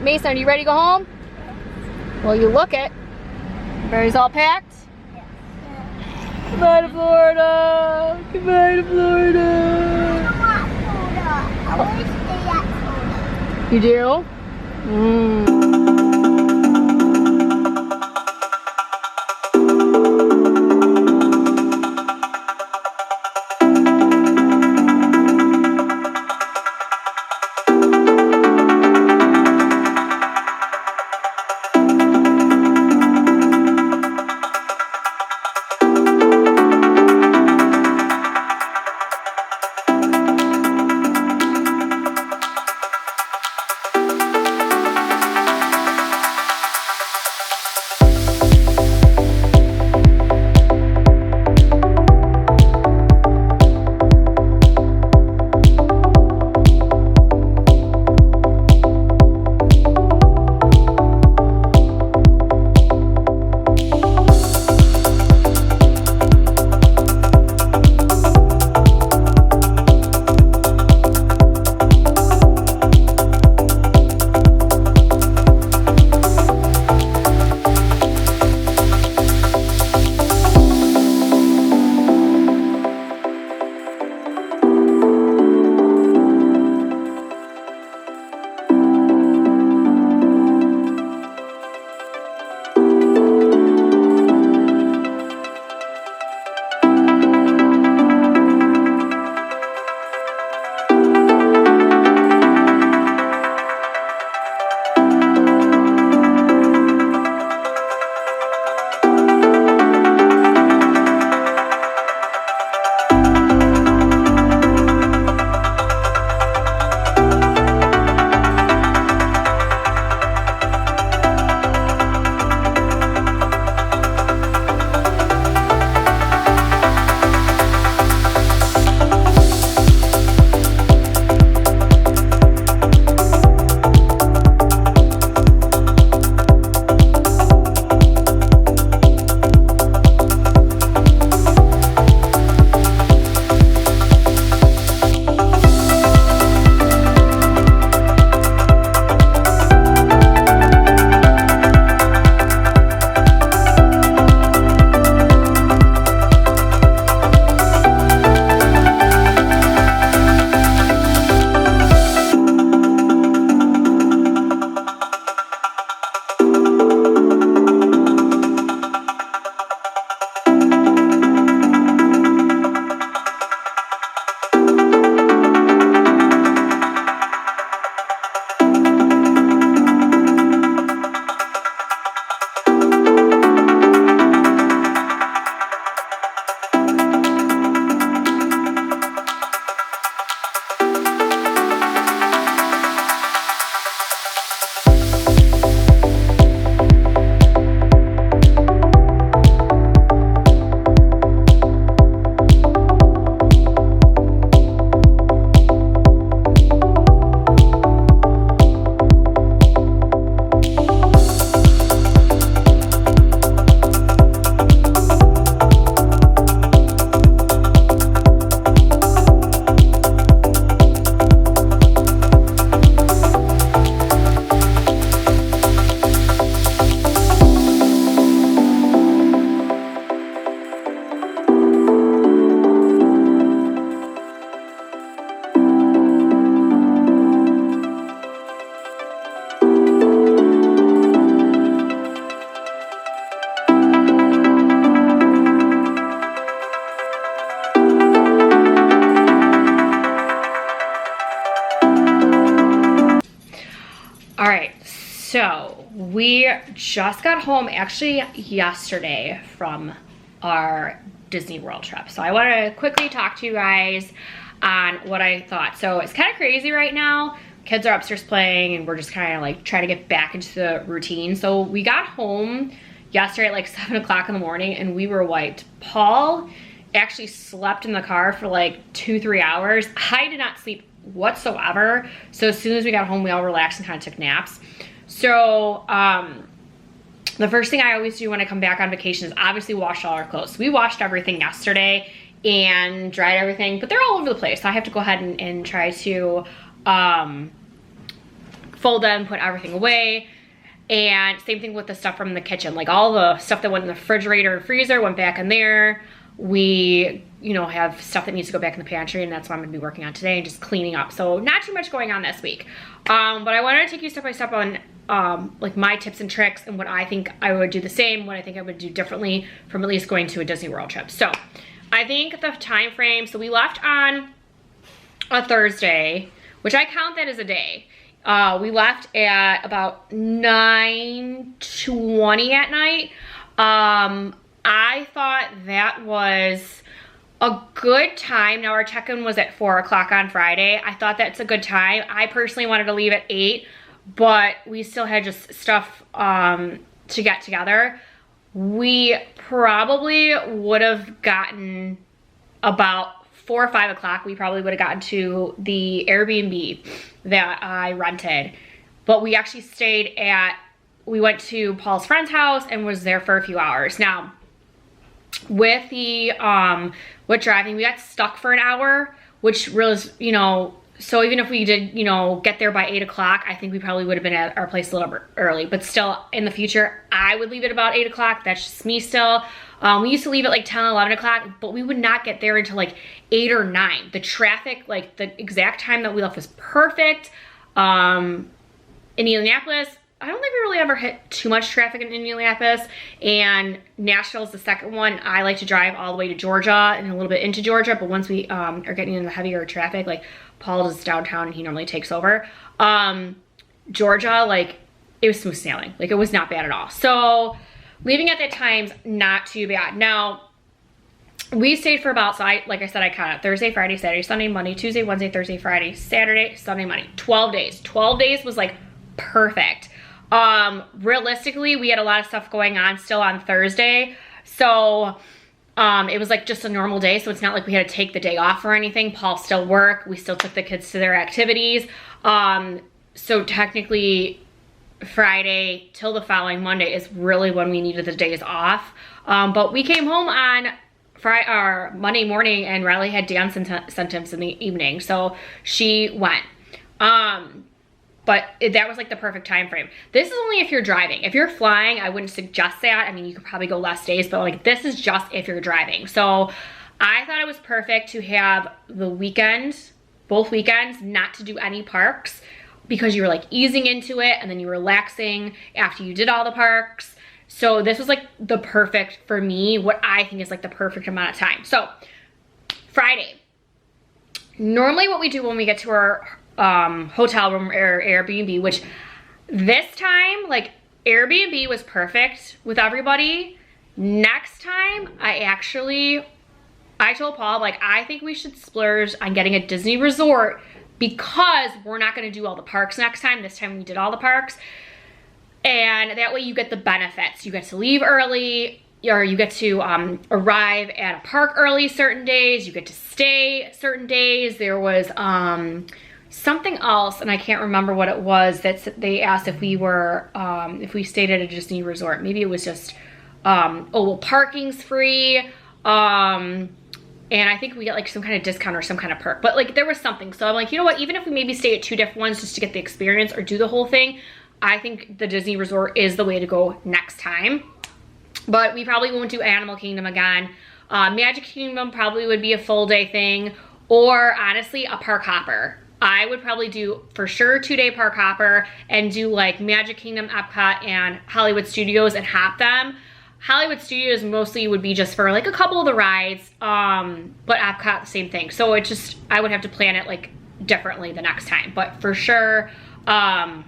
right, Mason, are you ready to go home? Well, you look it. Everybody's all packed? Goodbye to Florida. Goodbye to Florida. I want to stay at Florida. You do? All right, so we just got home actually yesterday from our Disney World trip. So I wanted to quickly talk to you guys on what I thought. So it's kind of crazy right now. Kids are upstairs playing and we're just kind of like trying to get back into the routine. So we got home yesterday at like 7 o'clock in the morning and we were wiped. Paul actually slept in the car for like 2-3 hours. I did not sleep whatsoever. So as soon as we got home, we all relaxed and kind of took naps. So the first thing I always do when I come back on vacation is obviously wash all our clothes. So we washed everything yesterday and dried everything, but they're all over the place. So I have to go ahead and try to fold them, put everything away. And same thing with the stuff from the kitchen. Like all the stuff that went in the refrigerator and freezer went back in there. We, you know, have stuff that needs to go back in the pantry, and that's what I'm gonna be working on today, and just cleaning up. So not too much going on this week. But I wanted to take you step by step on like my tips and tricks and what I think I would do the same, what I think I would do differently from at least going to a Disney World trip. So I think the time frame, so we left on a Thursday, which I count that as a day. We left at about 9:20 at night. I thought that was a good time. Now our check-in was at 4 o'clock on Friday. I thought that's a good time. I personally wanted to leave at 8, but we still had just stuff to get together. We probably would have gotten about 4 or 5 o'clock. We probably would have gotten to the Airbnb that I rented, but we actually we went to Paul's friend's house and was there for a few hours. Now, with the with driving, we got stuck for an hour, which really, you know, so even if we did, you know, get there by 8 o'clock, I think we probably would have been at our place a little bit early. But still, in the future, I would leave at about 8 o'clock. That's just me still. We used to leave at like 10, 11 o'clock, but we would not get there until like 8 or 9. The traffic, like the exact time that we left was perfect. In Indianapolis, I don't think we really ever hit too much traffic in Indianapolis, and Nashville is the second one. I like to drive all the way to Georgia and a little bit into Georgia, but once we are getting into heavier traffic, like Paul is downtown and he normally takes over. Georgia, like it was smooth sailing. Like it was not bad at all. So leaving at that time's not too bad. Now, we stayed for about, so like I said, I counted Thursday, Friday, Saturday, Sunday, Monday, Tuesday, Wednesday, Thursday, Friday, Saturday, Sunday, Monday. 12 days. 12 days was like perfect. Realistically, we had a lot of stuff going on still on Thursday. So it was like just a normal day. So it's not like we had to take the day off or anything. Paul still worked. We still took the kids to their activities. So technically Friday till the following Monday is really when we needed the days off. But we came home on Friday or Monday morning, and Riley had dance symptoms in the evening. So she went. But that was like the perfect time frame. This is only if you're driving. If you're flying, I wouldn't suggest that. I mean, you could probably go less days, but like this is just if you're driving. So I thought it was perfect to have the weekend, both weekends, not to do any parks, because you were like easing into it and then you were relaxing after you did all the parks. So this was like the perfect, for me, what I think is like the perfect amount of time. So Friday, normally what we do when we get to our hotel room or Airbnb, which this time, like Airbnb was perfect with everybody. Next time, I told Paul, like, I think we should splurge on getting a Disney resort, because we're not going to do all the parks next time. This time we did all the parks, and that way you get the benefits. You get to leave early, or you get to arrive at a park early certain days. You get to stay certain days. There was something else, and I can't remember what it was, that they asked if we were, if we stayed at a Disney resort. Maybe it was just, oh, well, parking's free, and I think we got like some kind of discount or some kind of perk, but like there was something. So I'm like, you know what, even if we maybe stay at 2 different ones just to get the experience or do the whole thing, I think the Disney resort is the way to go next time. But we probably won't do Animal Kingdom again. Magic Kingdom probably would be a full day thing, or honestly a park hopper. I would probably do for sure 2-day park hopper and do like Magic Kingdom, Epcot, and Hollywood Studios and hop them. Hollywood Studios mostly would be just for like a couple of the rides, but Epcot, same thing. So it just, I would have to plan it like differently the next time. But for sure, I'd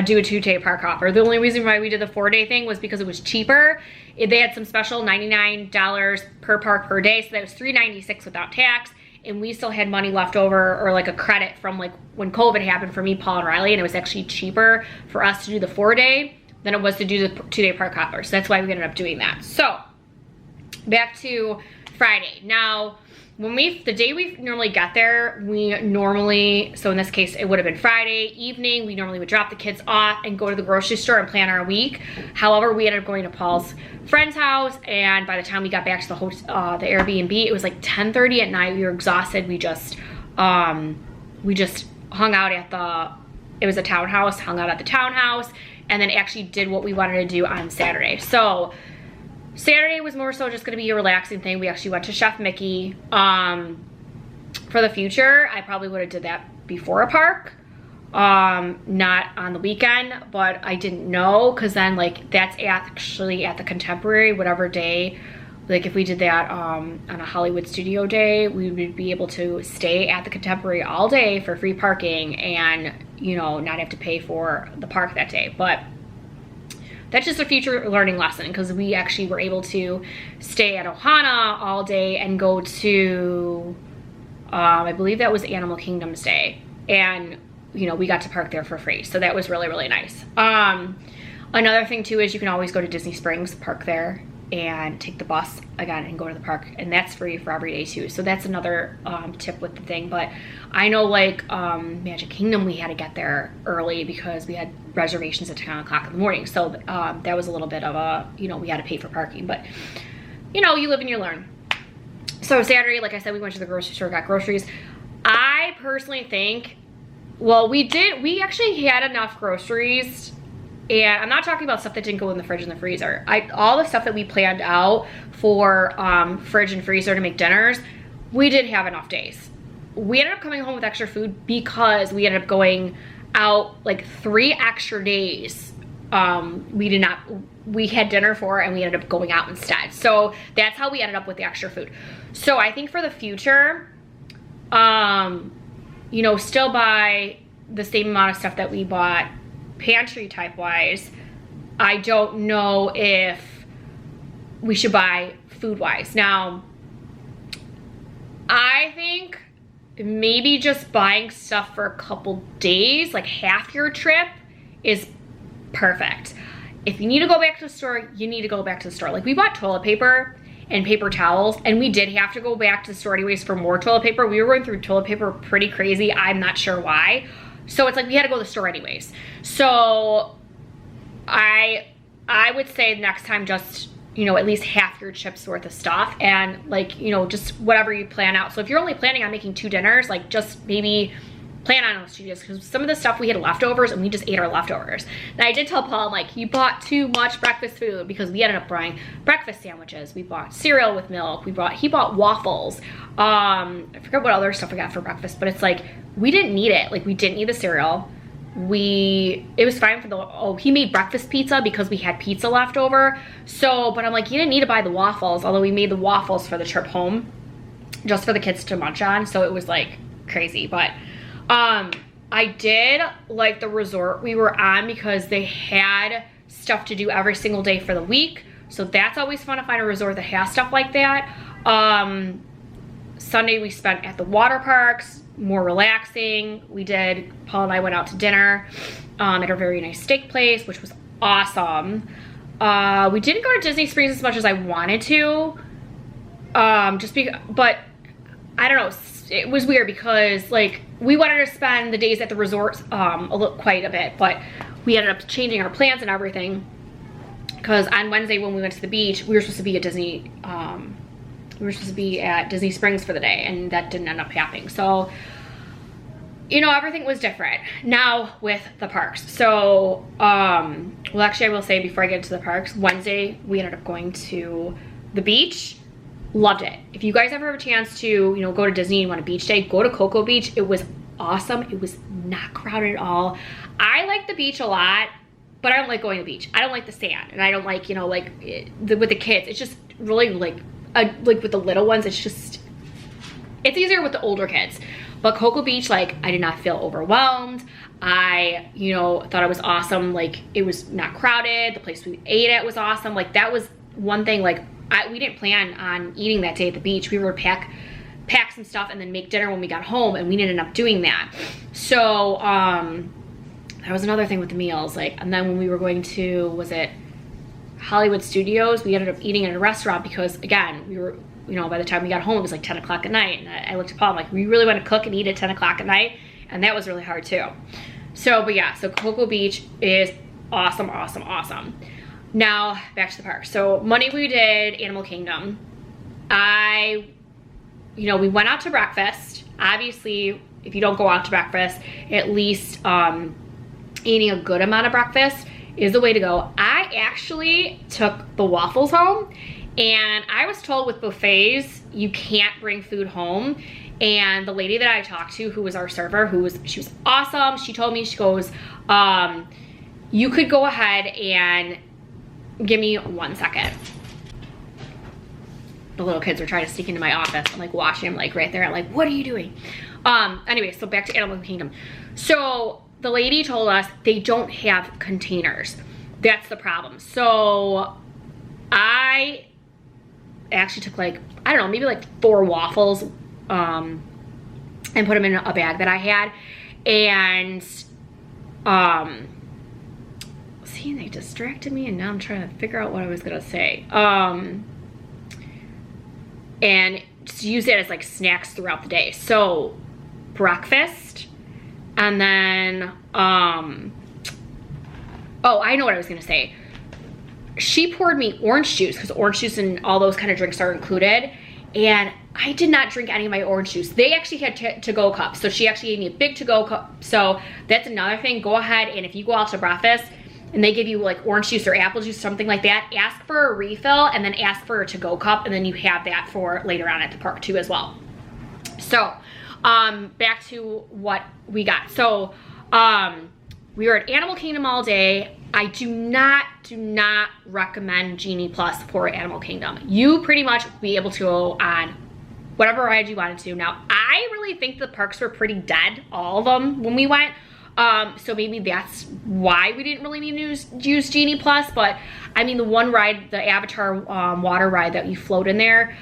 do a 2-day park hopper. The only reason why we did the 4-day thing was because it was cheaper. They had some special $99 per park per day, so that was $396 without tax. And we still had money left over, or like a credit from like when COVID happened for me, Paul, and Riley, and it was actually cheaper for us to do the 4-day than it was to do the 2-day park hopper. So that's why we ended up doing that. So back to Friday. Now, the day we normally get there, so in this case, it would have been Friday evening. We normally would drop the kids off and go to the grocery store and plan our week. However, we ended up going to Paul's friend's house, and by the time we got back to the Airbnb, it was like 10:30 at night. We were exhausted. We just hung out at it was a townhouse, hung out at the townhouse, and then actually did what we wanted to do on Saturday. So Saturday was more so just gonna be a relaxing thing. We actually went to Chef Mickey. For the future, I probably would have did that before a park, not on the weekend, but I didn't know, because then like that's actually at the Contemporary, whatever day. Like if we did that on a Hollywood studio day, we would be able to stay at the Contemporary all day for free parking and, you know, not have to pay for the park that day. But that's just a future learning lesson, because we actually were able to stay at Ohana all day and go to, I believe that was Animal Kingdom's day. And, you know, we got to park there for free. So that was really, really nice. Another thing too is you can always go to Disney Springs, park there, and take the bus again and go to the park, and that's free for every day too. So that's another tip with the thing. But I know like Magic Kingdom, we had to get there early because we had reservations at 10 o'clock in the morning. So that was a little bit of a, you know, we had to pay for parking, but you know, you live and you learn. So Saturday, like I said, we went to the grocery store, got groceries. I personally think, well, we actually had enough groceries. And I'm not talking about stuff that didn't go in the fridge and the freezer. All the stuff that we planned out for fridge and freezer to make dinners, we did have enough days. We ended up coming home with extra food because we ended up going out like 3 extra days. We had dinner for, and we ended up going out instead. So that's how we ended up with the extra food. So I think for the future, you know, still buy the same amount of stuff that we bought pantry type wise. I don't know if we should buy food wise. Now, I think maybe just buying stuff for a couple days, like half your trip, is perfect. If you need to go back to the store, you need to go back to the store. Like we bought toilet paper and paper towels, and we did have to go back to the store anyways for more toilet paper. We were going through toilet paper pretty crazy. I'm not sure why. So it's like we had to go to the store anyways. So I would say next time, just, you know, at least half your trip's worth of stuff, and like, you know, just whatever you plan out. So if you're only planning on making 2 dinners, like just maybe plan on those 2 days, because some of the stuff we had leftovers and we just ate our leftovers. Now I did tell Paul, I'm like, you bought too much breakfast food, because we ended up buying breakfast sandwiches. We bought cereal with milk. He bought waffles. I forget what other stuff we got for breakfast, but it's like, we didn't need it. Like we didn't need the cereal. It was fine for he made breakfast pizza because we had pizza left over. So, but I'm like, you didn't need to buy the waffles, although we made the waffles for the trip home just for the kids to munch on. So it was like crazy. But I did like the resort we were on because they had stuff to do every single day for the week. So that's always fun to find a resort that has stuff like that. Sunday we spent at the water parks, more relaxing. Paul and I went out to dinner at a very nice steak place, which was awesome. We didn't go to Disney Springs as much as I wanted to, but I don't know, it was weird because like we wanted to spend the days at the resorts quite a bit, but we ended up changing our plans and everything, because on Wednesday when we went to the beach, we were supposed to be at Disney Springs for the day, and that didn't end up happening. So, you know, everything was different now with the parks. So, well, actually I will say before I get into the parks, Wednesday we ended up going to the beach. Loved it. If you guys ever have a chance to, you know, go to Disney and want a beach day, go to Cocoa Beach. It was awesome. It was not crowded at all. I like the beach a lot, but I don't like going to the beach. I don't like the sand, and I don't like, you know, like with the kids, it's just really like with the little ones, it's easier with the older kids. But Cocoa Beach, like, I did not feel overwhelmed. I, you know, thought it was awesome. Like, it was not crowded. The place we ate at was awesome. Like, that was one thing. Like, we didn't plan on eating that day at the beach. We were pack some stuff and then make dinner when we got home, and we ended up doing that. So that was another thing with the meals. Like, and then when we were going to, was it Hollywood Studios, we ended up eating at a restaurant because, again, we were, you know, by the time we got home, it was like 10 o'clock at night. And I looked at Paul, I'm like, we really want to cook and eat at 10 o'clock at night? And that was really hard too. So, but yeah, so Cocoa Beach is awesome, awesome, awesome. Now, back to the park. So Monday we did Animal Kingdom. You know, we went out to breakfast. Obviously, if you don't go out to breakfast, at least eating a good amount of breakfast is the way to go. I actually took the waffles home, and I was told with buffets, you can't bring food home. And the lady that I talked to, who was our server, she was awesome. She told me, she goes, you could go ahead and give me 1 second. The little kids were trying to sneak into my office. I'm like watching them like right there. I'm like, what are you doing? Anyway, so back to Animal Kingdom. So the lady told us they don't have containers. That's the problem. So I actually took like, I don't know, maybe like 4 waffles and put them in a bag that I had. And see, they distracted me, and now I'm trying to figure out what I was gonna say. And just use it as like snacks throughout the day. So breakfast, and then oh, I know what I was gonna say. She poured me orange juice, because orange juice and all those kind of drinks are included, and I did not drink any of my orange juice. They actually had to-go cups, so she actually gave me a big to-go cup. So that's another thing. Go ahead, and if you go out to breakfast and they give you like orange juice or apple juice, something like that, ask for a refill, and then ask for a to-go cup, and then you have that for later on at the park too as well. So back to what we got. So we were at Animal Kingdom all day. I do not recommend Genie Plus for Animal Kingdom. You pretty much will be able to go on whatever ride you wanted to. Now, I really think the parks were pretty dead, all of them, when we went. So maybe that's why we didn't really need to use Genie Plus. But I mean, the one ride, the Avatar water ride that you float in there,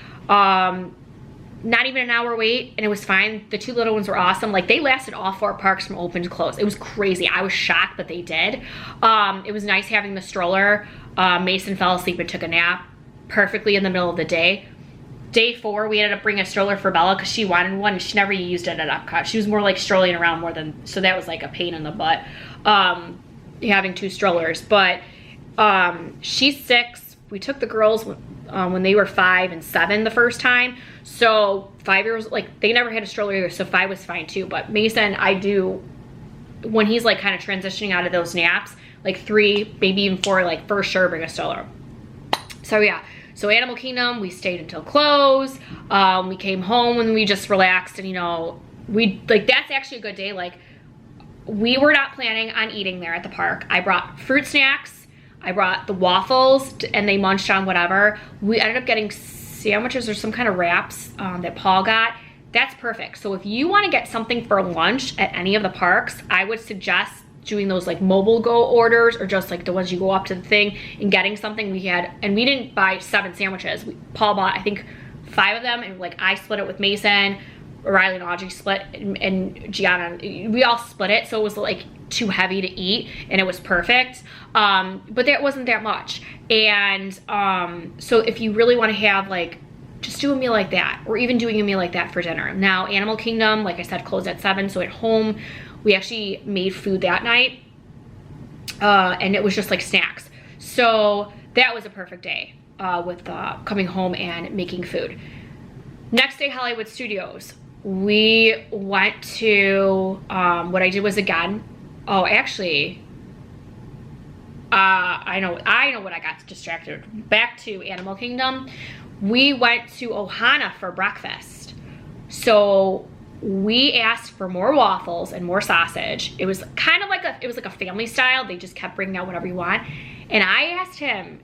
not even an hour wait, and it was fine. The 2 little ones were awesome. Like, they lasted all 4 parks from open to close. It was crazy. I was shocked, but they did. It was nice having the stroller. Mason fell asleep and took a nap perfectly in the middle of the day. Day 4, we ended up bringing a stroller for Bella because she wanted one, and she never used it at Epcot. She was more like strolling around more than, so that was like a pain in the butt, having 2 strollers. But she's 6. We took the girls when they were 5 and 7 the first time. So 5-year-olds, like, they never had a stroller either, so 5 was fine too. But Mason, I do, when he's like kind of transitioning out of those naps, like 3, maybe even 4, like for sure bring a stroller. So yeah. So Animal Kingdom, we stayed until close. We came home and we just relaxed, and you know, that's actually a good day. Like, we were not planning on eating there at the park. I brought fruit snacks, I brought the waffles, and they munched on whatever. We ended up getting sandwiches or some kind of wraps that Paul got. That's perfect. So if you want to get something for lunch at any of the parks, I would suggest doing those like mobile go orders, or just like the ones you go up to the thing and getting something. We had, and we didn't buy 7 sandwiches. Paul bought, I think, 5 of them, and like I split it with Mason, Riley and Audrey split, and Gianna, we all split it, so it was like too heavy to eat, and it was perfect. But that wasn't that much. And so if you really want to have like, just do a meal like that, or even doing a meal like that for dinner. Now, Animal Kingdom, like I said, closed at 7, so at home we actually made food that night, and it was just like snacks. So that was a perfect day with coming home and making food. Next day, Hollywood Studios. We went to, what I did was, again, oh, actually, I know what I got distracted. Back to Animal Kingdom. We went to Ohana for breakfast. So we asked for more waffles and more sausage. It was kind of like it was like a family style. They just kept bringing out whatever you want. And I asked him,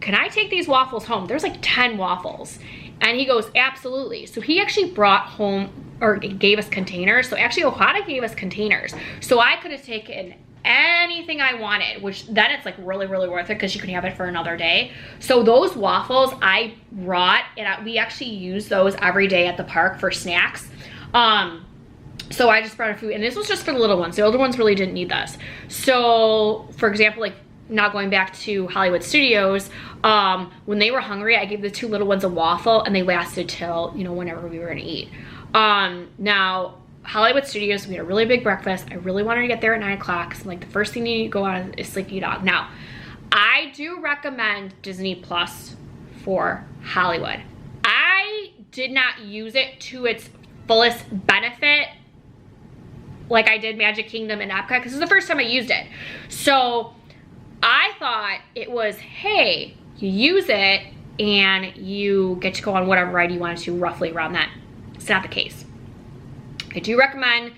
can I take these waffles home? There's like 10 waffles. And he goes, absolutely. So he actually brought home, or gave us containers. So actually Ohana gave us containers. So I could have taken anything I wanted, which then it's like really, really worth it because you can have it for another day. So those waffles I brought, and we actually use those every day at the park for snacks. So I just brought a food, and this was just for the little ones. The older ones really didn't need this. So for example, like now going back to Hollywood Studios, when they were hungry, I gave the 2 little ones a waffle, and they lasted till, you know, whenever we were gonna eat. Now Hollywood Studios, we had a really big breakfast. I really wanted to get there at 9 o'clock. So like the first thing you need to go on is Sleepy Dog. Now, I do recommend Disney Plus for Hollywood. I did not use it to its fullest benefit like I did Magic Kingdom and Epcot because this is the first time I used it. So I thought it was, hey, you use it and you get to go on whatever ride you want to roughly around that. It's not the case. I do recommend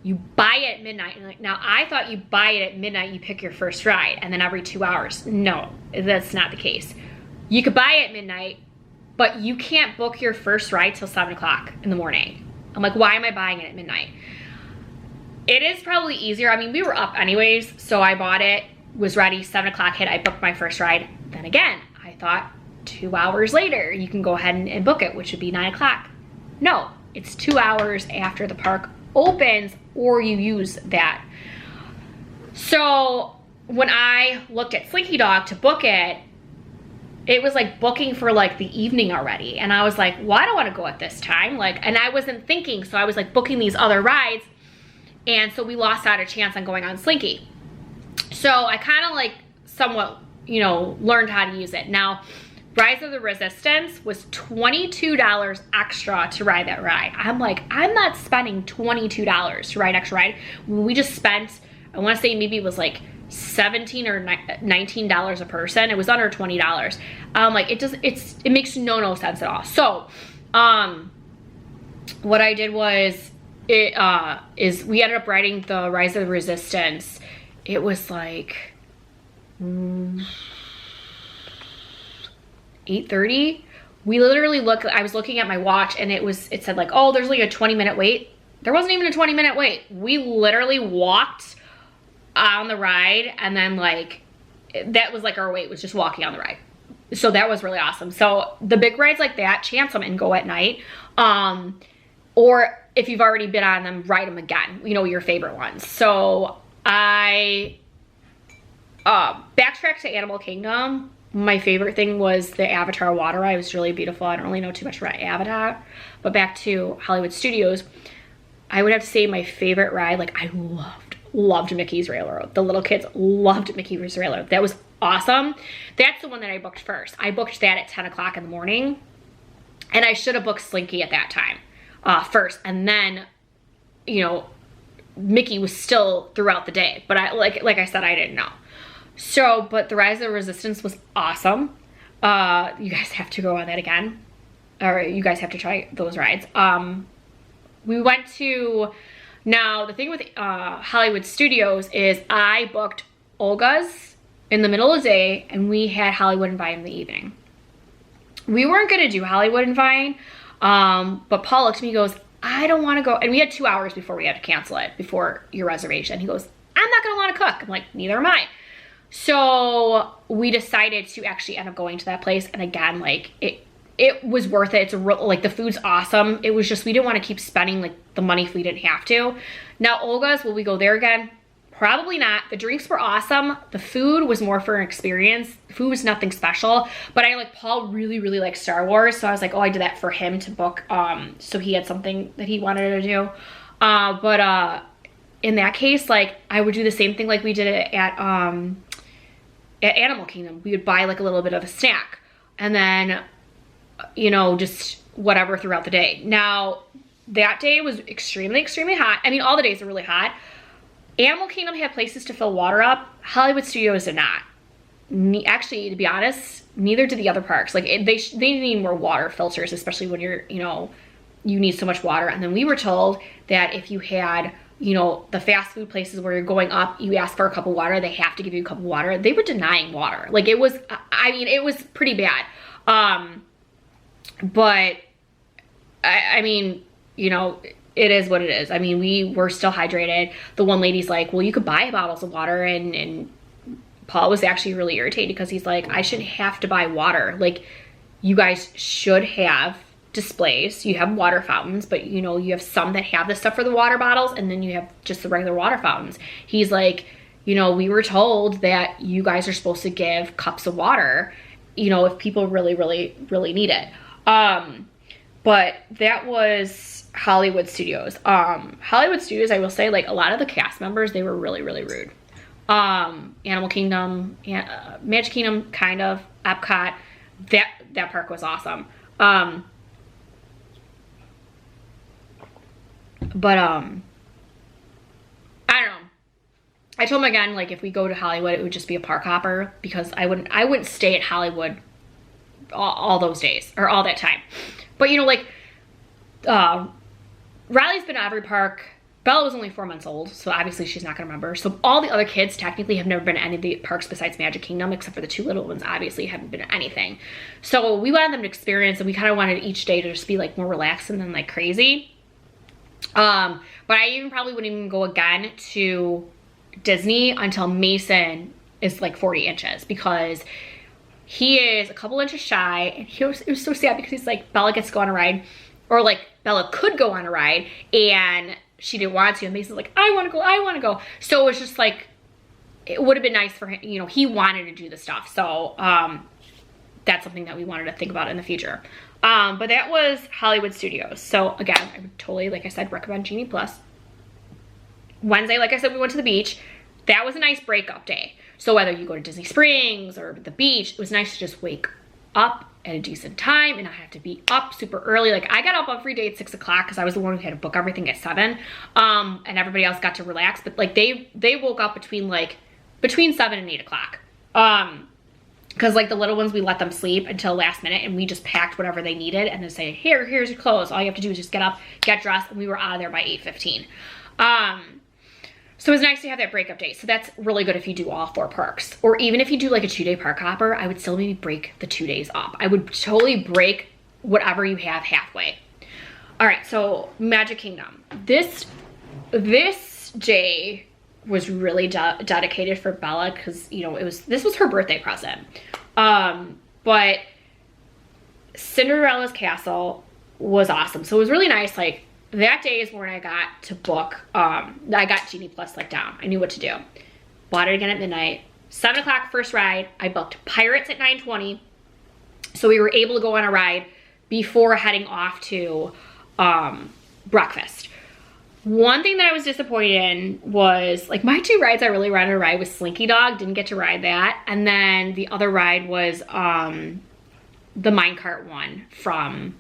you buy it at midnight. Now, I thought you buy it at midnight, you pick your first ride, and then every 2 hours. No, that's not the case. You could buy it at midnight, but you can't book your first ride till 7 o'clock in the morning. I'm like, why am I buying it at midnight? It is probably easier. I mean, we were up anyways, so I bought it, was ready, 7 o'clock hit, I booked my first ride. Then again, I thought 2 hours later, you can go ahead and book it, which would be 9 o'clock. No, it's 2 hours after the park opens or you use that. So when I looked at Slinky Dog to book it, it was like booking for like the evening already. And I was like, well, I don't want to go at this time. Like, and I wasn't thinking, so I was like booking these other rides. And so we lost out a chance on going on Slinky. So I kind of like somewhat, you know, learned how to use it. Now, Rise of the Resistance was $22 extra to ride that ride. I'm like, I'm not spending $22 to ride extra ride. We just spent, I want to say maybe it was like $17 or $19 a person. It was under $20. Like it makes no sense at all. So, what I did was, is we ended up riding the Rise of the Resistance. It was like 8:30. We literally I was looking at my watch and it said like, oh, there's like a 20-minute wait. There wasn't even a 20-minute wait. We literally walked on the ride, and then like, that was like our wait, was just walking on the ride. So that was really awesome. So the big rides like that, chance them and go at night. Or if you've already been on them, ride them again, you know, your favorite ones. So I backtracked to Animal Kingdom. My favorite thing was the Avatar water ride. It was really beautiful. I don't really know too much about Avatar, but back to Hollywood Studios, I would have to say my favorite ride, like I loved Mickey's Railroad. The little kids loved Mickey's Railroad. That was awesome. That's the one that I booked first. I booked that at 10 o'clock in the morning, and I should have booked Slinky at that time first, and then, you know, Mickey was still throughout the day, but I like I said, I didn't know. So, but the Rise of the Resistance was awesome. You guys have to go on that again, or you guys have to try those rides. We went to, now the thing with Hollywood Studios is I booked Olga's in the middle of the day, and we had Hollywood and Vine in the evening. We weren't gonna do Hollywood and Vine, but Paul looked at me and goes, I don't wanna go, and we had 2 hours before we had to cancel it, before your reservation. He goes, I'm not gonna wanna cook. I'm like, neither am I. So we decided to actually end up going to that place, and again, like it was worth it. It's like the food's awesome. It was just, we didn't want to keep spending like the money if we didn't have to. Now Olga's, will we go there again? Probably not. The drinks were awesome. The food was more for an experience. The food was nothing special, but I like, Paul really likes Star Wars, so I was like, oh, I did that for him to book, so he had something that he wanted to do. But in that case, like I would do the same thing like we did it at Animal Kingdom. We would buy like a little bit of a snack, and then, you know, just whatever throughout the day. Now, that day was extremely hot. I mean, all the days are really hot. Animal Kingdom had places to fill water up. Hollywood Studios did not. Actually, to be honest, neither did the other parks. Like they need more water filters, especially when you're, you know, you need so much water. And then we were told that if you had, you know, the fast food places where you're going up, you ask for a cup of water, they have to give you a cup of water. They were denying water. Like it was, I mean, it was pretty bad. But I mean, you know, it is what it is. I mean, we were still hydrated. The one lady's like, well, you could buy bottles of water, and Paul was actually really irritated because he's like, I shouldn't have to buy water. Like, you guys should have displays. You have water fountains, but you know, you have some that have the stuff for the water bottles, and then you have just the regular water fountains. He's like, you know, we were told that you guys are supposed to give cups of water, you know, if people really need it. But that was Hollywood Studios. Hollywood Studios, I will say, like a lot of the cast members, they were really rude. Animal Kingdom, Magic Kingdom, kind of, Epcot, that park was awesome. But I told him again, like if we go to Hollywood, it would just be a park hopper because I wouldn't stay at Hollywood all those days or all that time. But you know, like Riley's been to every park. Bella was only 4 months old, so obviously she's not gonna remember. So all the other kids technically have never been to any of the parks besides Magic Kingdom, except for the 2 little ones obviously haven't been to anything. So we wanted them to experience, and we kind of wanted each day to just be like more relaxed and then like crazy. But I even probably wouldn't even go again to Disney until Mason is like 40 inches because he is a couple inches shy, and it was so sad because he's like, Bella gets to go on a ride, or like Bella could go on a ride and she didn't want to, and Mason's like, I want to go. So it was just like, it would have been nice for him, you know, he wanted to do the stuff. So that's something that we wanted to think about in the future. But that was Hollywood Studios. So again, I would totally, like I said, recommend Genie Plus. Wednesday, like I said, we went to the beach. That was a nice breakup day. So whether you go to Disney Springs or the beach, it was nice to just wake up at a decent time and not have to be up super early. Like I got up every day at 6 o'clock because I was the one who had to book everything at 7. And everybody else got to relax. But like they woke up between 7 and 8 o'clock. Because like the little ones, we let them sleep until last minute and we just packed whatever they needed and then say, here's your clothes. All you have to do is just get up, get dressed, and we were out of there by 8:15. So it was nice to have that breakup day. So that's really good if you do all 4 parks. Or even if you do like a 2-day park hopper, I would still maybe break the 2 days up. I would totally break whatever you have halfway. All right, so Magic Kingdom. This day was really dedicated for Bella because, you know, this was her birthday present. But Cinderella's Castle was awesome. So it was really nice, like, that day is when I got to book, I got Genie Plus like down. I knew what to do. Bought it again at midnight. 7 o'clock first ride. I booked Pirates at 9:20. So we were able to go on a ride before heading off to breakfast. One thing that I was disappointed in was, like, my 2 rides I really wanted to ride was Slinky Dog. Didn't get to ride that. And then the other ride was the minecart one from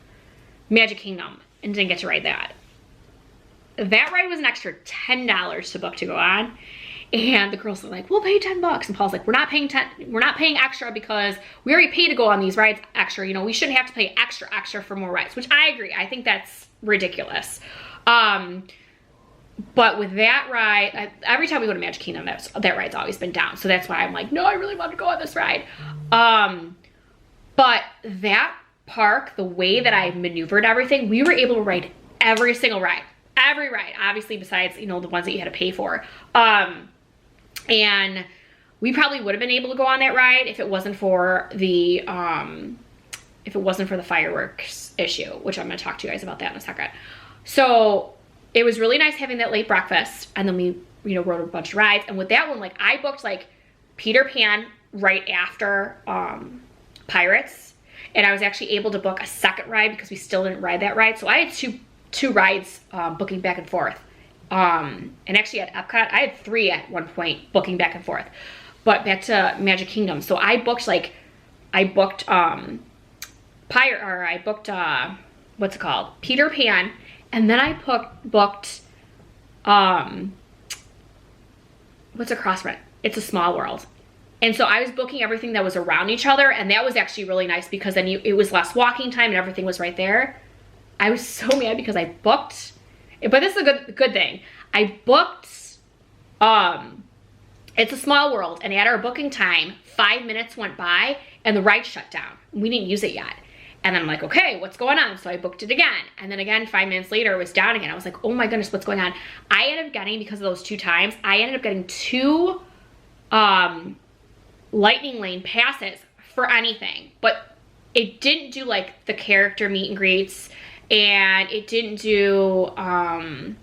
Magic Kingdom. And didn't get to ride that. That ride was an extra $10 to book to go on. And the girls were like, we'll pay $10. And Paul's like, we're not paying extra because we already paid to go on these rides extra. You know, we shouldn't have to pay extra for more rides, which I agree. I think that's ridiculous. But with that ride, every time we go to Magic Kingdom, that ride's always been down. So that's why I'm like, no, I really want to go on this ride. But that park, the way that I maneuvered everything, we were able to ride every single ride. Every ride, obviously, besides, you know, the ones that you had to pay for. And we probably would have been able to go on that ride if it wasn't for the fireworks issue, which I'm going to talk to you guys about that in a second. So it was really nice having that late breakfast, and then we, you know, rode a bunch of rides. And with that one, like, I booked like Peter Pan right after Pirates, and I was actually able to book a second ride because we still didn't ride that ride. So I had two rides booking back and forth. And actually at Epcot, I had 3 at one point booking back and forth. But back to Magic Kingdom. So I booked what's it called? Peter Pan. And then I booked what's a cross-rent? It's a Small World. And so I was booking everything that was around each other, and that was actually really nice because then it was less walking time and everything was right there. I was so mad because I booked, but this is a good thing. I booked, it's a Small World, and at our booking time, 5 minutes went by and the ride shut down. We didn't use it yet. And then I'm like, okay, what's going on? So I booked it again. And then again, 5 minutes later, it was down again. I was like, oh my goodness, what's going on? I ended up getting, because of those 2 times, I ended up getting 2 Lightning Lane passes for anything. But it didn't do like the character meet and greets, and it didn't do obviously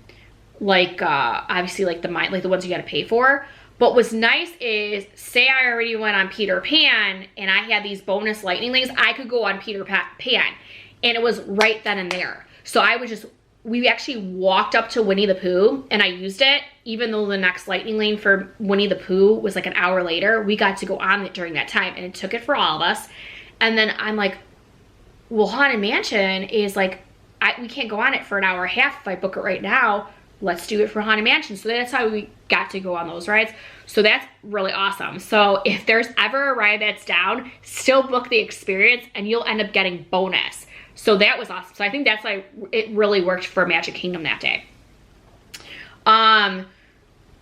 like the ones you gotta pay for. But what's nice is, say I already went on Peter Pan and I had these bonus Lightning Lanes, I could go on Peter Pan, and it was right then and there. So we actually walked up to Winnie the Pooh and I used it, even though the next Lightning Lane for Winnie the Pooh was like an hour later. We got to go on it during that time, and it took it for all of us. And then I'm like, well, Haunted Mansion is like, we can't go on it for an hour and a half if I book it right now. let's do it for Haunted Mansion. So that's how we got to go on those rides. So that's really awesome. So if there's ever a ride that's down, still book the experience and you'll end up getting bonus. So that was awesome. So I think that's why it really worked for Magic Kingdom that day.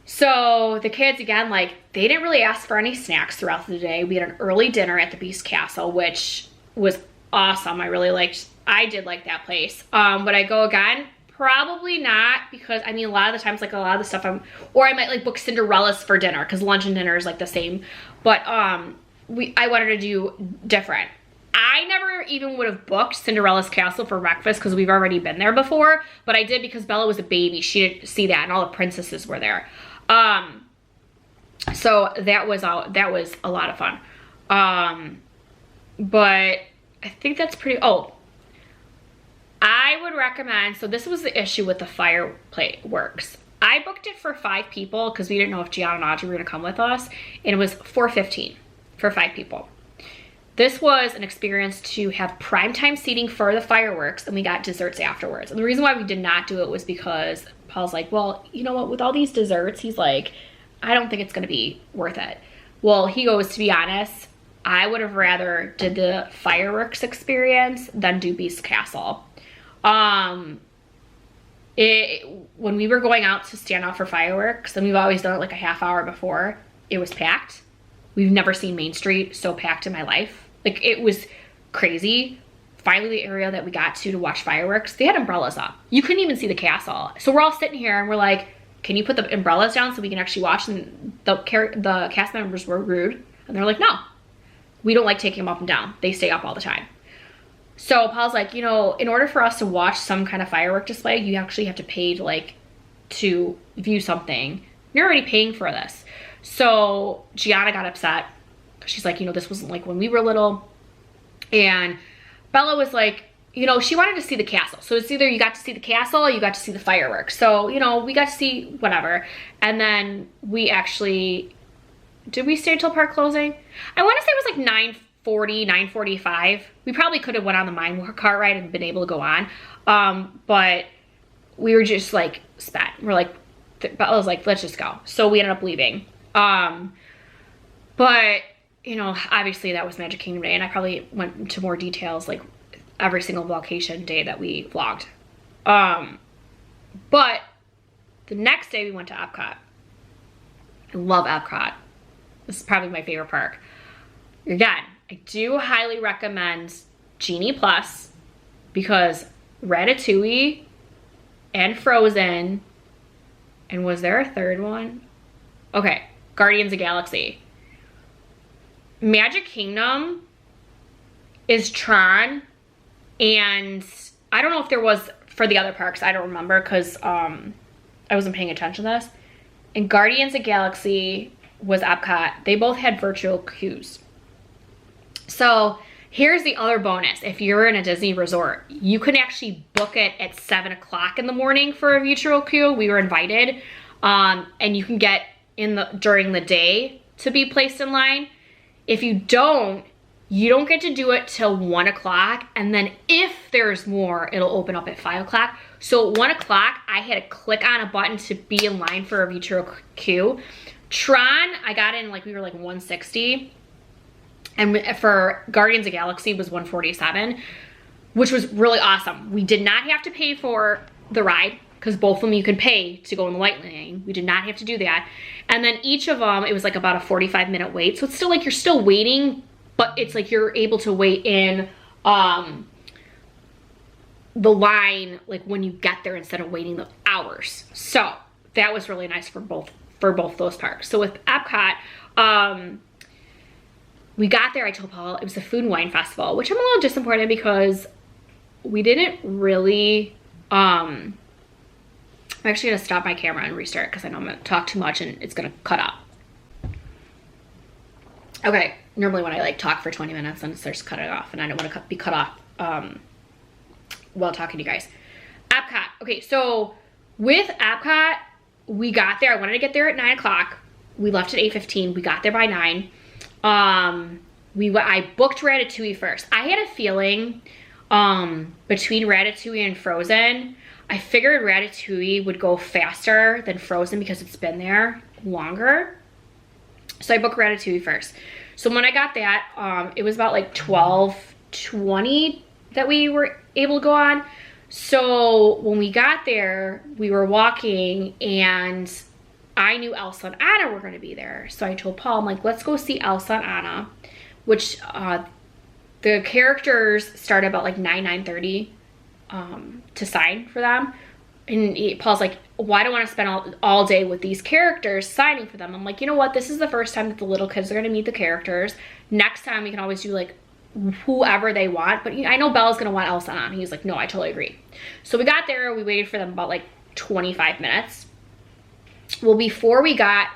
So the kids, again, like, they didn't really ask for any snacks throughout the day. We had an early dinner at the Beast Castle, which was awesome. I did like that place. Would I go again? Probably not, because I mean, a lot of the times, like, a lot of the stuff or I might like book Cinderella's for dinner, because lunch and dinner is like the same. But I wanted to do different. I never even would have booked Cinderella's Castle for breakfast because we've already been there before, but I did because Bella was a baby. She didn't see that, and all the princesses were there. So that was a lot of fun. But I think that's pretty, I would recommend, so this was the issue with the fireworks. I booked it for 5 people because we didn't know if Gianna and Audrey were gonna come with us, and it was $4.15 for 5 people. This was an experience to have primetime seating for the fireworks, and we got desserts afterwards. And the reason why we did not do it was because Paul's like, well, you know what, with all these desserts, he's like, I don't think it's gonna be worth it. Well, he goes, to be honest, I would have rather did the fireworks experience than do Beast Castle. When we were going out to stand out for fireworks, and we've always done it like a half hour before, it was packed. We've never seen Main Street so packed in my life. Like, it was crazy. Finally, the area that we got to watch fireworks, they had umbrellas up. You couldn't even see the castle. So we're all sitting here and we're like, can you put the umbrellas down so we can actually watch? And the cast members were rude. And they're like, no, we don't like taking them up and down. They stay up all the time. So Paul's like, you know, in order for us to watch some kind of firework display, you actually have to pay to view something. You're already paying for this. So Gianna got upset. She's like, you know, this wasn't like when we were little. And Bella was like, you know, she wanted to see the castle. So it's either you got to see the castle or you got to see the fireworks. So, you know, we got to see whatever. And then we actually, did we stay till park closing? I want to say it was like 9:40, 9:45. We probably could have went on the mine car ride and been able to go on. But we were just like spent. We're like, Bella was like, let's just go. So we ended up leaving. But, you know, obviously that was Magic Kingdom Day, and I probably went into more details like every single Vlogcation day that we vlogged. But the next day we went to Epcot. I love Epcot. This is probably my favorite park. Again, I do highly recommend Genie Plus because Ratatouille and Frozen, and was there a third one? Okay, Guardians of the Galaxy. Magic Kingdom is Tron, and I don't know if there was for the other parks. I don't remember because I wasn't paying attention to this. And Guardians of the Galaxy was Epcot. They both had virtual queues. So here's the other bonus. If you're in a Disney resort, you can actually book it at 7 o'clock in the morning for a virtual queue. We were invited, and you can get during the day to be placed in line. If you don't get to do it till 1 o'clock, and then if there's more, it'll open up at 5 o'clock. So at 1 o'clock, I had to click on a button to be in line for a virtual queue. Tron, I got in like, we were like 160. And for Guardians of the Galaxy was 147, which was really awesome. We did not have to pay for the ride because both of them you can pay to go in the light lane. We did not have to do that. And then each of them, it was like about a 45-minute wait. So it's still like you're still waiting, but it's like you're able to wait in the line like when you get there instead of waiting the hours. So that was really nice for both those parks. So with Epcot, we got there, I told Paul, it was a food and wine festival, which I'm a little disappointed because we didn't really, I'm actually gonna stop my camera and restart because I know I'm gonna talk too much and it's gonna cut out. Okay, normally when I like talk for 20 minutes then it starts to cut it off, and I don't wanna be cut off while talking to you guys. Epcot, okay, so with Epcot, we got there, I wanted to get there at 9 o'clock. We left at 8:15, we got there by 9. I booked Ratatouille first. I had a feeling between Ratatouille and Frozen, I figured Ratatouille would go faster than Frozen because it's been there longer. So I booked Ratatouille first. So when I got that, it was about like 12:20 that we were able to go on. So when we got there, we were walking and I knew Elsa and Anna were going to be there. So I told Paul, I'm like, let's go see Elsa and Anna, which the characters start about like 9:30 to sign for them. And Paul's like, well, I don't want to spend all day with these characters signing for them. I'm like, you know what? This is the first time that the little kids are going to meet the characters. Next time we can always do like whoever they want. But I know Bella's going to want Elsa and Anna. He's like, no, I totally agree. So we got there. We waited for them about like 25 minutes. Well, before we got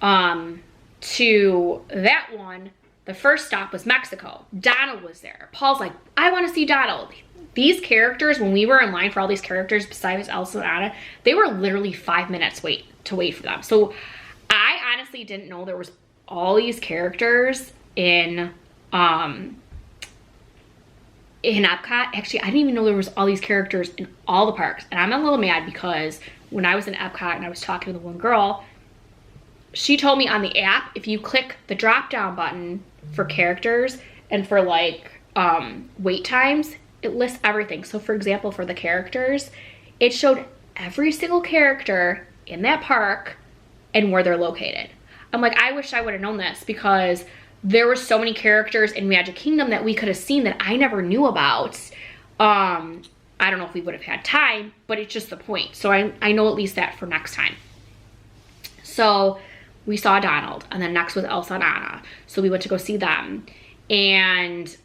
to that one, the first stop was Mexico. Donald was there. Paul's like, I want to see Donald. These characters, when we were in line for all these characters besides Elsa and Anna, they were literally 5 minutes to wait for them. So I honestly didn't know there was all these characters in Epcot. Actually, I didn't even know there was all these characters in all the parks. And I'm a little mad because when I was in Epcot and I was talking to the one girl, she told me on the app, if you click the drop down button for characters and for like wait times, it lists everything. So for example, for the characters, it showed every single character in that park and where they're located. I'm like, I wish I would have known this because there were so many characters in Magic Kingdom that we could have seen that I never knew about. I don't know if we would have had time, but it's just the point. So I know at least that for next time. So we saw Donald, and then next was Elsa and Anna. So we went to go see them. And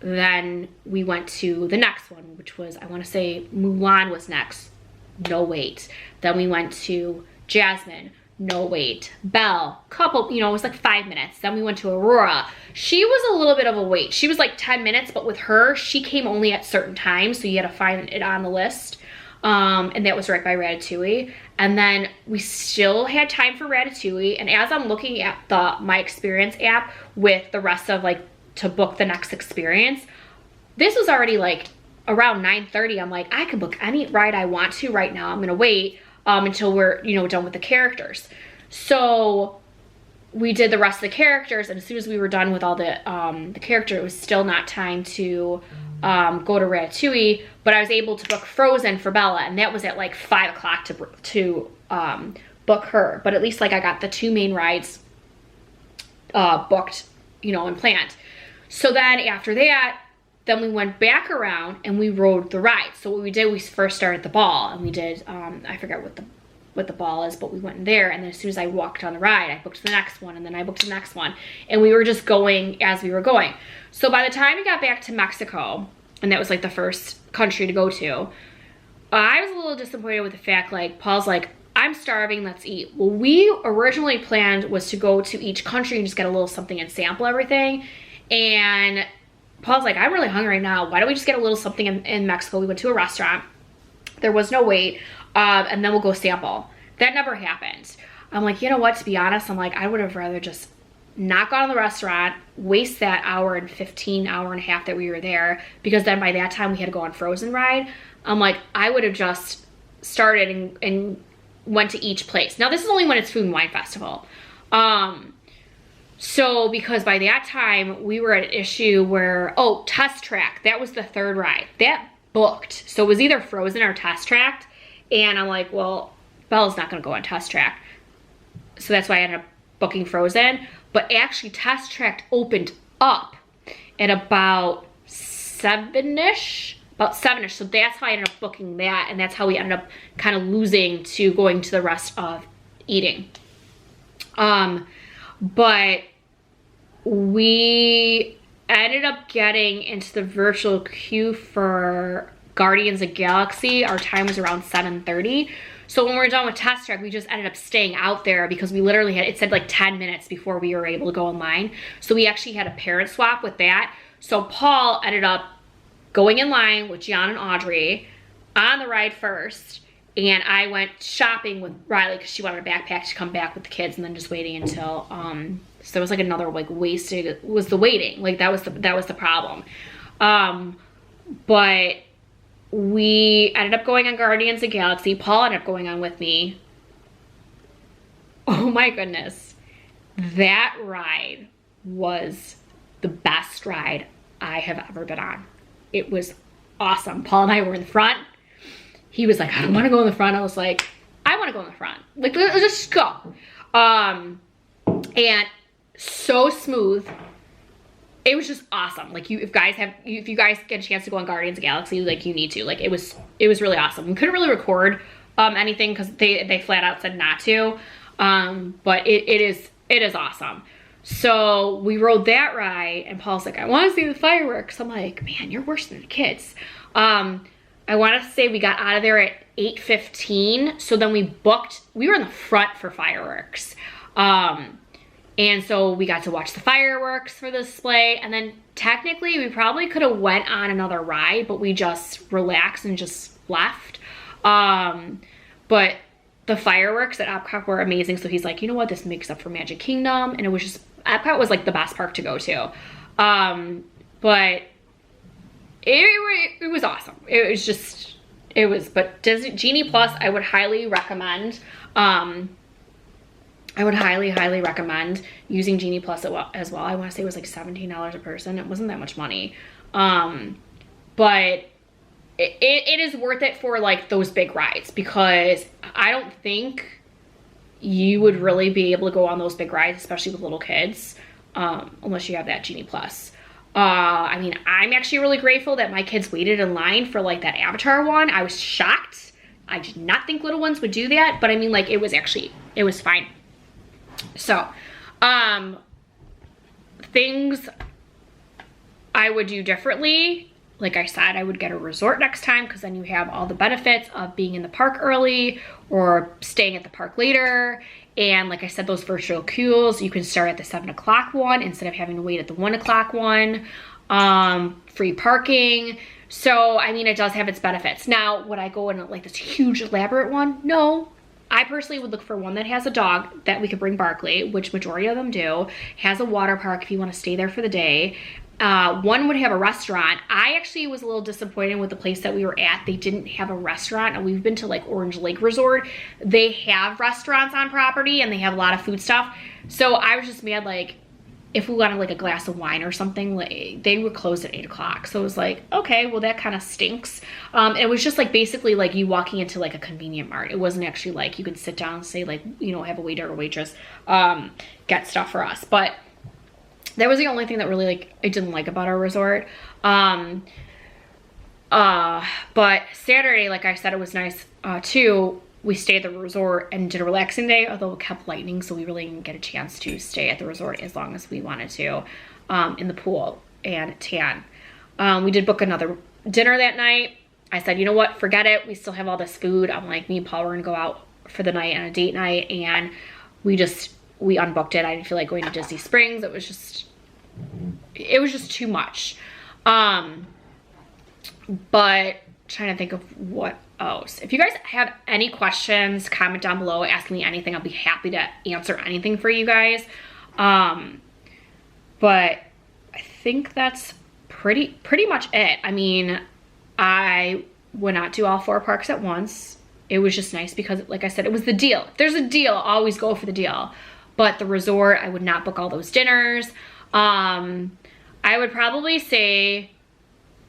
then we went to the next one, which was, I want to say Mulan was next. No wait. Then we went to Jasmine. No wait. Belle, couple, you know, it was like 5 minutes. Then we went to Aurora. She was a little bit of a wait. She was like 10 minutes, but with her, she came only at certain times, so you had to find it on the list. And that was right by Ratatouille. And then we still had time for Ratatouille. And as I'm looking at the My Experience app with the rest of like to book the next experience, this was already like around 9:30. I'm like, I can book any ride I want to right now. I'm gonna wait until we're, you know, done with the characters. So we did the rest of the characters, and as soon as we were done with all the character, it was still not time to go to Ratatouille, but I was able to book Frozen for Bella, and that was at like 5 o'clock to book her. But at least like I got the 2 main rides booked, you know, and planned. So then after that, then we went back around and we rode the ride. So what we did, we first started the ball, and we did, I forget what the ball is, but we went in there, and then as soon as I walked on the ride, I booked the next one, and then I booked the next one, and we were just going as we were going. So by the time we got back to Mexico, and that was like the first country to go to, I was a little disappointed with the fact, like, Paul's like, I'm starving, let's eat. Well, we originally planned was to go to each country and just get a little something and sample everything, and Paul's like, I'm really hungry right now. Why don't we just get a little something in Mexico? We went to a restaurant. There was no wait. And then we'll go sample. That never happened. I'm like, you know what, to be honest, I'm like, I would have rather just not gone to the restaurant, waste that hour and 15, hour and a half that we were there, because then by that time we had to go on Frozen ride. I'm like, I would have just started and went to each place. Now this is only when it's Food and Wine Festival. So because by that time we were at an issue where, oh, Test Track, that was the third ride. That booked. So it was either Frozen or Test Track. And I'm like, well, Bella's not gonna go on Test Track. So that's why I ended up booking Frozen. But actually Test Track opened up at about 7-ish. So that's how I ended up booking that. And that's how we ended up kind of losing to going to the rest of eating. But we ended up getting into the virtual queue for Guardians of the Galaxy. Our time was around 7:30. So when we were done with Test Track, we just ended up staying out there because we literally had, it said like 10 minutes before we were able to go in line. So we actually had a parent swap with that. So Paul ended up going in line with Gian and Audrey on the ride first. And I went shopping with Riley because she wanted a backpack to come back with the kids, and then just waiting until, so there was like another like wasted, was the waiting. Like that was the problem. But we ended up going on Guardians of the Galaxy. Paul ended up going on with me. Oh my goodness. That ride was the best ride I have ever been on. It was awesome. Paul and I were in the front. He was like, I don't want to go in the front. I was like, I want to go in the front. Like, let's just go. And so smooth. It was just awesome. Like, if you guys get a chance to go on Guardians of the Galaxy, like, you need to. Like, it was really awesome. We couldn't really record anything because they flat out said not to. But it is awesome. So we rode that ride, and Paul's like, I want to see the fireworks. I'm like, man, you're worse than the kids. I want to say we got out of there at 8:15. So then we were in the front for fireworks. And so we got to watch the fireworks for the display. And then technically we probably could have went on another ride, but we just relaxed and just left. But the fireworks at Epcot were amazing. So he's like, you know what? This makes up for Magic Kingdom. And it was just, Epcot was like the best park to go to. But it was awesome. But Disney Genie Plus, I would highly recommend. I would highly recommend using Genie Plus as well. I want to say it was like $17 a person. It wasn't that much money. But it is worth it for like those big rides, because I don't think you would really be able to go on those big rides, especially with little kids, unless you have that Genie Plus. I mean, I'm actually really grateful that my kids waited in line for like that Avatar one. I was shocked. I did not think little ones would do that, but I mean, like, it was fine. So, things I would do differently. Like I said, I would get a resort next time, because then you have all the benefits of being in the park early or staying at the park later. And like I said, those virtual queues, you can start at the 7 o'clock one instead of having to wait at the 1 o'clock one. Free parking. So, I mean, it does have its benefits. Now, would I go in like this huge elaborate one? No. I personally would look for one that has a dog that we could bring Barkley, which majority of them do, has a water park if you want to stay there for the day. One would have a restaurant. I actually was a little disappointed with the place that we were at. They didn't have a restaurant, and we've been to like Orange Lake Resort. They have restaurants on property, and they have a lot of food stuff. So I was just mad, like, if we wanted like a glass of wine or something, like, they were closed at 8 o'clock. So it was like, okay, well, that kind of stinks. It was just like basically like you walking into like a convenient mart. It wasn't actually like you could sit down and say, like, you know, have a waiter or waitress get stuff for us. But that was the only thing that really, like, I didn't like about our resort. But Saturday, like I said, it was nice too. We stayed at the resort and did a relaxing day, although it kept lightning, so we really didn't get a chance to stay at the resort as long as we wanted to in the pool and tan. We did book another dinner that night. I said, you know what, forget it. We still have all this food. I'm like, me and Paul were gonna go out for the night on a date night, and we unbooked it. I didn't feel like going to Disney Springs. It was just too much. But trying to think of what else. If you guys have any questions, comment down below, ask me anything. I'll be happy to answer anything for you guys. But I think that's pretty much it. I mean, I would not do all 4 parks at once. It was just nice because, like I said, it was the deal. If there's a deal, always go for the deal. But the resort, I would not book all those dinners. I would probably say,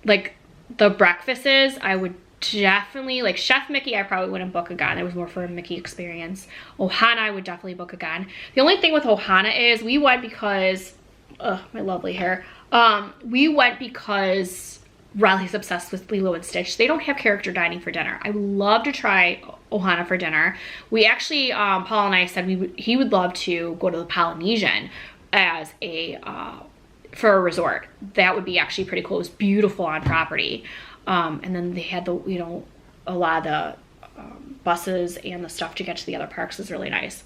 like, the breakfasts, I would definitely, like, Chef Mickey, I probably wouldn't book again. It was more for a Mickey experience. Ohana, I would definitely book again. The only thing with Ohana is we went because, my lovely hair. We went because Riley's obsessed with Lilo and Stitch. They don't have character dining for dinner. I would love to try Ohana for dinner. We actually, Paul and I said he would love to go to the Polynesian as for a resort. That would be actually pretty cool. It was beautiful on property. And then they had the, you know, a lot of the buses and the stuff to get to the other parks is really nice.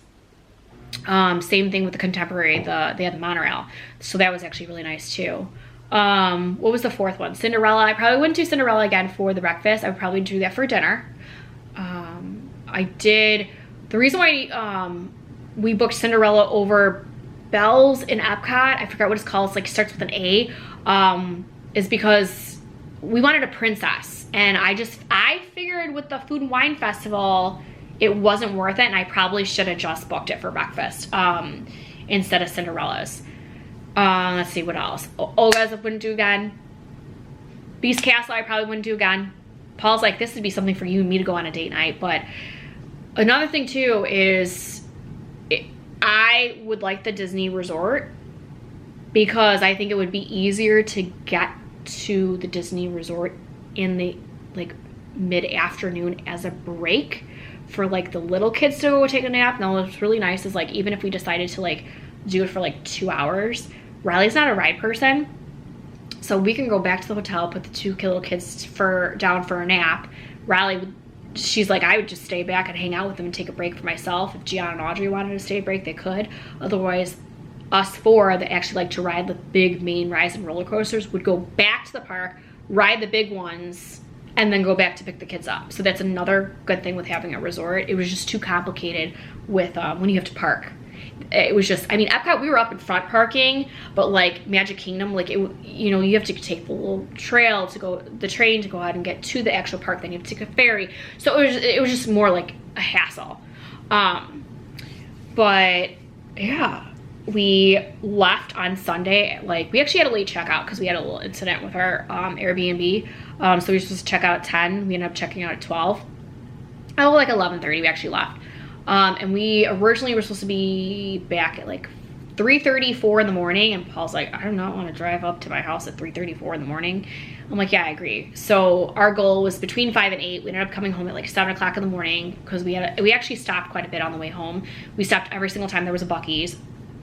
Same thing with the Contemporary, they had the monorail. So that was actually really nice too. What was the 4th one? Cinderella. I probably wouldn't do Cinderella again for the breakfast. I would probably do that for dinner. The reason why we booked Cinderella over Belle's in Epcot, I forgot what it's called, it's like starts with an A, is because we wanted a princess, and I figured with the Food and Wine Festival, it wasn't worth it, and I probably should have just booked it for breakfast instead of Cinderella's. Let's see what else. Olga's I wouldn't do again. Beast Castle I probably wouldn't do again. Paul's like, this would be something for you and me to go on a date night. But another thing too is I would like the Disney Resort, because I think it would be easier to get to the Disney Resort in the like mid-afternoon as a break for like the little kids to go take a nap. Now what's really nice is like, even if we decided to like do it for like 2 hours, Riley's not a ride person, so we can go back to the hotel, put the 2 little kids down for a nap. Riley, she's like, I would just stay back and hang out with them and take a break for myself. If Gianna and Audrey wanted to stay a break, they could. Otherwise, us 4 that actually like to ride the big main rides and roller coasters would go back to the park, ride the big ones, and then go back to pick the kids up. So that's another good thing with having a resort. It was just too complicated with when you have to park. It was just, I mean, Epcot, we were up in front parking, but like Magic Kingdom, like, it, you know, you have to take the little trail to go, the train to go out and get to the actual park, then you have to take a ferry. So it was just more like a hassle. But yeah, we left on Sunday, like, we actually had a late checkout because we had a little incident with our Airbnb. So we were supposed to check out at 10, we ended up checking out at 12. Oh, like 11:30 we actually left. And we originally were supposed to be back at like 3:34 in the morning, and Paul's like, I do not want to drive up to my house at 3:34 in the morning. I'm like, yeah, I agree. So our goal was between 5 and 8. We ended up coming home at like 7 o'clock in the morning because we actually stopped quite a bit on the way home. We stopped every single time there was a Buc-ee's.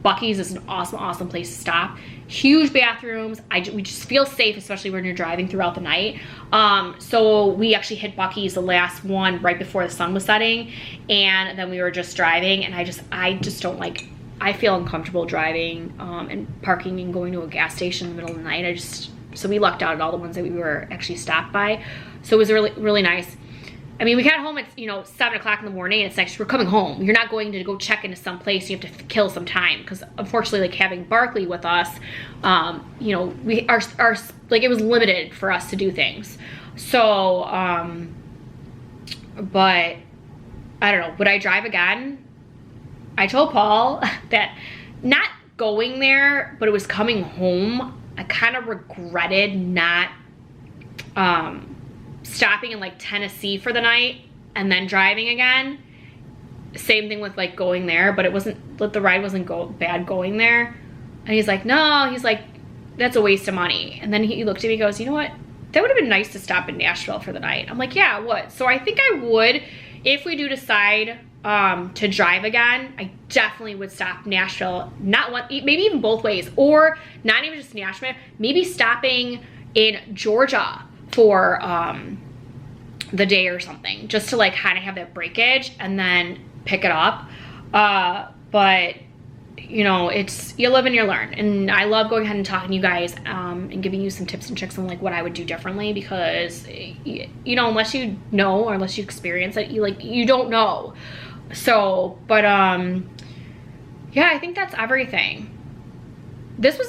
Buc-ee's is an awesome place to stop. Huge bathrooms. We just feel safe, especially when you're driving throughout the night. So we actually hit Buc-ee's, the last one, right before the sun was setting, and then we were just driving, and I just don't like, I feel uncomfortable driving and parking and going to a gas station in the middle of the night. So we lucked out at all the ones that we were actually stopped by. So it was really nice. I mean, we got home at, you know, 7 o'clock in the morning, and it's like, we're coming home. You're not going to go check into some place. You have to kill some time, because unfortunately, like, having Barkley with us, you know, we are like, it was limited for us to do things. So, but I don't know, would I drive again? I told Paul that not going there, but it was coming home. I kind of regretted not, stopping in like Tennessee for the night and then driving again. Same thing with like going there, but it wasn't, the ride wasn't bad going there. And he's like, no, he's like, that's a waste of money. And then he looked at me and goes, you know what? That would have been nice to stop in Nashville for the night. I'm like, yeah, it would. So I think I would, if we do decide to drive again, I definitely would stop Nashville, not one, maybe even both ways, or not even just Nashville, maybe stopping in Georgia for the day or something, just to like kind of have that breakage and then pick it up. But you know, it's, you live and you learn, and I love going ahead and talking to you guys and giving you some tips and tricks on like what I would do differently, because you know, unless you know, or unless you experience it, you don't know. So, but yeah, I think that's everything. This was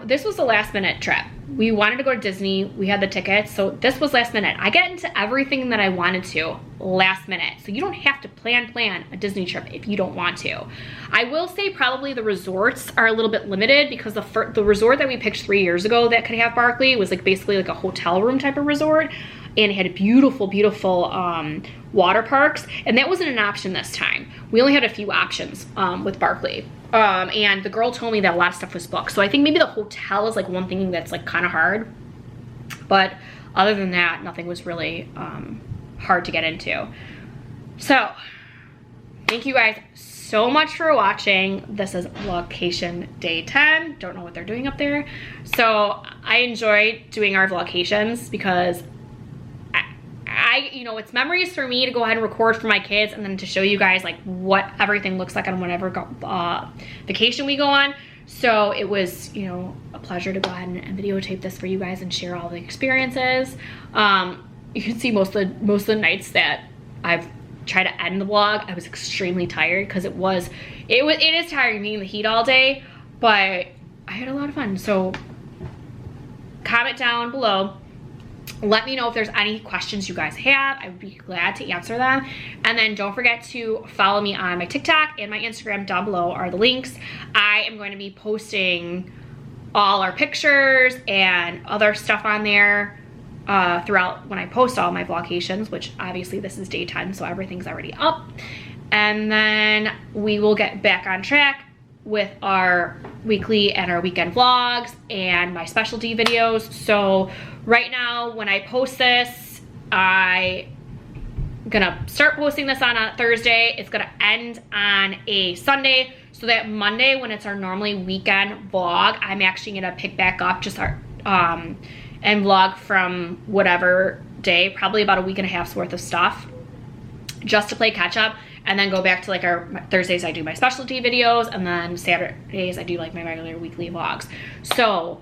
this was the last minute trip. We wanted to go to Disney. We had the tickets, so this was last minute. I get into everything that I wanted to last minute. So you don't have to plan a Disney trip if you don't want to. I will say probably the resorts are a little bit limited, because the resort that we picked 3 years ago that could have Barkley was like basically like a hotel room type of resort, and it had beautiful water parks, and that wasn't an option this time. We only had a few options with Barkley. And the girl told me that a lot of stuff was booked. So I think maybe the hotel is like one thing that's like kind of hard. But other than that, nothing was really hard to get into. So thank you guys so much for watching. This is Vlogcation day 10. Don't know what they're doing up there. So I enjoy doing our Vlogcations, because you know, it's memories for me to go ahead and record for my kids, and then to show you guys like what everything looks like on whatever vacation we go on. So it was, you know, a pleasure to go ahead and videotape this for you guys and share all the experiences. You can see most of the nights that I've tried to end the vlog, I was extremely tired, because it is tiring being in the heat all day, but I had a lot of fun. So comment down below let me know if there's any questions you guys have. I would be glad to answer them. And then don't forget to follow me on my TikTok and my Instagram. Down below are the links. I am going to be posting all our pictures and other stuff on there throughout when I post all my vlogcations, which obviously this is day 10, so everything's already up. And then we will get back on track with our weekly and our weekend vlogs and my specialty videos. So right now when I post this, I'm gonna start posting this on a Thursday. It's gonna end on a Sunday, so that Monday, when it's our normally weekend vlog, I'm actually gonna pick back up just our and vlog from whatever day, probably about a week and a half's worth of stuff, just to play catch up. And then go back to like our Thursdays, I do my specialty videos, and then Saturdays I do like my regular weekly vlogs. So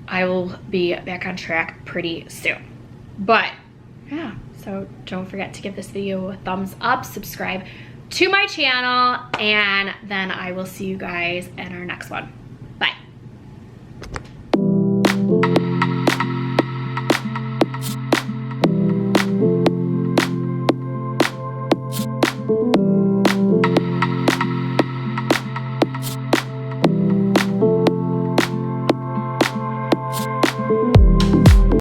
I will be back on track pretty soon. But yeah, so don't forget to give this video a thumbs up, subscribe to my channel, and then I will see you guys in our next one.